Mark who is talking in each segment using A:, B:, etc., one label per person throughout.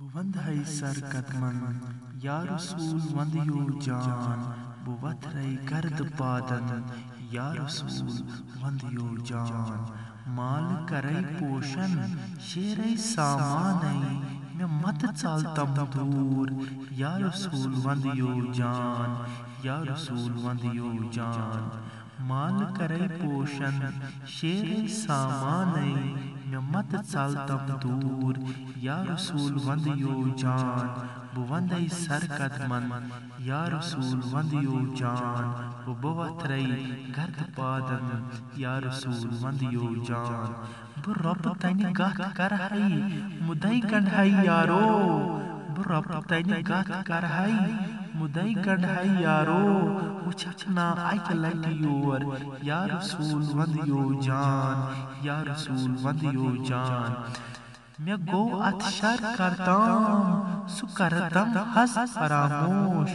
A: One है sir कदमन या रसूल वंदियो जान बुवत रई गर्द पादन या रसूल वंदियो जान माल करई पोषण शेरई सामानई मैं मत चालतम दूर या रसूल वंदियो जान या रसूल वंदियो जान माल करई पोषण शेरई सामानई मैं मत चालतम दूर या रसूल वंदियो जान बुवंदई सर कदमन या रसूल वंदियो जान बुवथरई गर्द पादन या रसूल वंदियो जान बु रब तनि गत करहई मुदई गंढई यारो बु रब तनि गत करहई मुदई गंढई यारो उछना आइक लटियोर या रसूल वंदियो जान या रसूल वंदियो जान मैं गो अतशर करताम सु करतम हस फरामोश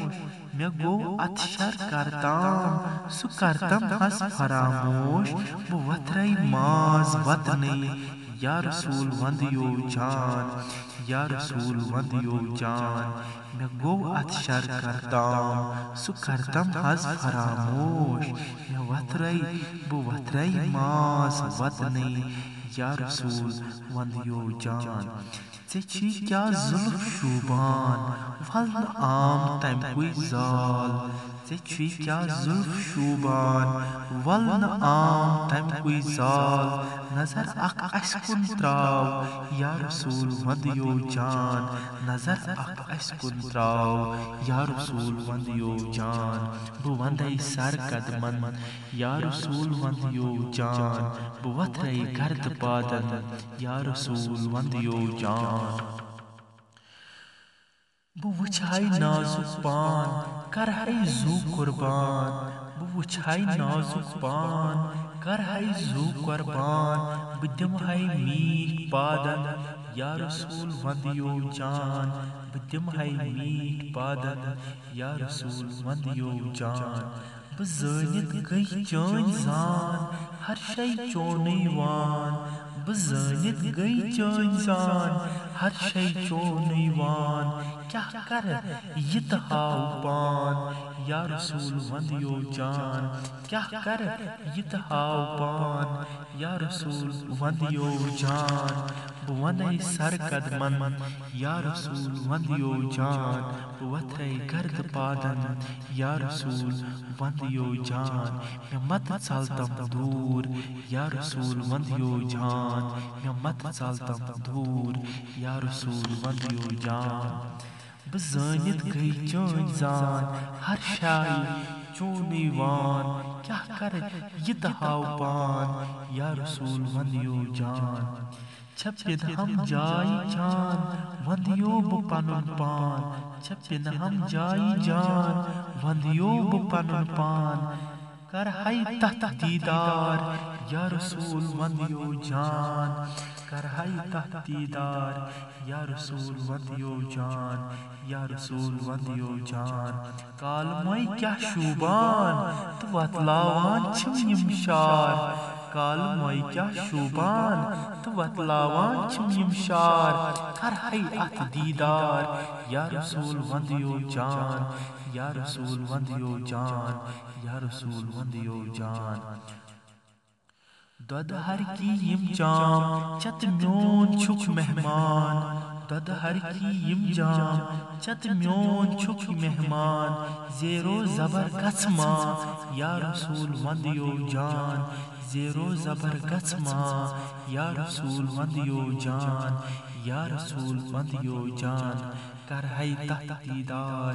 A: मैं गो अतशर करताम सु करतम हस फरामोश वो वतरई माज वतने या रसूल वंदियो जान या रसूल वंदियो जान मैं गो अतशर करताम सु करतम हस फरामोश मैं वतरई माज वतने या रसूल वंदियो जान ची क्या जुल्फ शूबान वल आम तम कोई जाल ची क्या जुल्फ शूबान वल आम तम कोई जाल नजर अक अस्कुन त्राव या रसूल वंदियो जान नजर अक अस्कुन त्राव या रसूल वंदियो जान बुवंदई सर कदमन या रसूल वंदियो जान बुवथरई गर्द पादन या रसूल वंदियो जान बु वुछाई नाजुक पान करहई जू कुर्बान बु वुछाई नाजुक पान करहई जू कुर्बान बु दिमहई मीठ पादन या रसूल वंदियो जान बु दिमहई मीठ पादन या रसूल वंदियो जान बु ज़ानित गई चान जान हर शै चोनई वान बु ज़ानित गई चान जान हर शै चोनई वान क्या कर यत हाउ पान या रसूल वंदियो जान क्या कर यत हाउ पान या रसूल वंदियो जान बुवनई सर कदमन या रसूल वंदियो जान बुवथरई गर्द पादन या रसूल वंदियो जान मैं मत चालतम दूर या रसूल वंदियो जान मैं मत चालतम दूर या रसूल वंदियो जान बजानित गई चान जान हर शाई चोनी वान क्या कर यत हाउ पान या रसूल वंदियो जान छपिन हम जाई जान वंदियो बु पनुन पान छपिन हम जाई जान वंदियो बु पनुन पान करहई तत दीदार या रसूल वंदियो जान करहई तत दीदार या रसूल वंदियो जान या रसूल वंदियो जान काल मई क्या शूबान तो वतलावान छिम यमशार काल मई क्या शूबान तो वतलावान छिम यमशार करहई अत दीदार या रसूल वंदियो जान या रसूल वंदियो जान या रसूल वंदियो जान दद हर की यम जाम चत म्योन छुक मेहमान दद हर की यम जाम चत म्योन छुक मेहमान जेरो जबर गस्मा या रसूल वंदियो जान जेरो जबर गस्मा या रसूल वंदियो जान या रसूल वंदियो जान करहई तत दीदार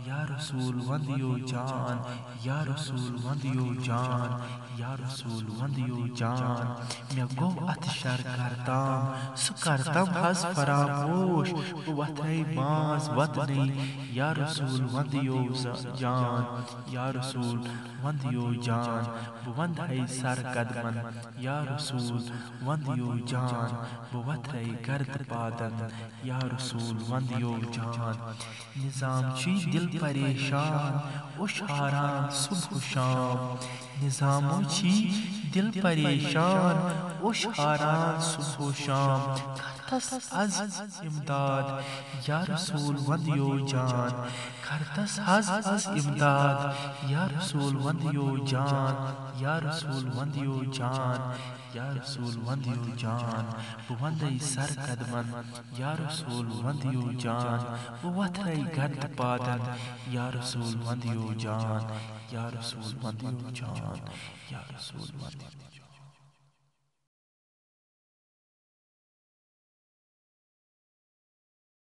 A: या रसूल वंदियो जान या रसूल वंदियो जान या रसूल वंदियो जान मैं गो अतशर करताम सु करतम हस फरामोश वथई माज वतनी या रसूल वंदियो जान या रसूल वंदियो जान बुवंदई सर कदमन या रसूल वंदियो जान बुवथई गर्द पादन या रसूल वंदियो जान निजाम छी दिल परेशान उशारान सुबह शाम निजामो छी दिल परेशान उशारान सुबह शाम करतस हज इमदाद या रसूल वंदियो जान करतस हज इमदाद या रसूल वंदियो जान या रसूल वंदियो जान या रसूल वंदियो जान वंदई सर कदमन या रसूल वंदियो जान वथरई गर्द पादन या रसूल वंदियो जान या रसूल वंदियो जान या रसूल वंदियो जान।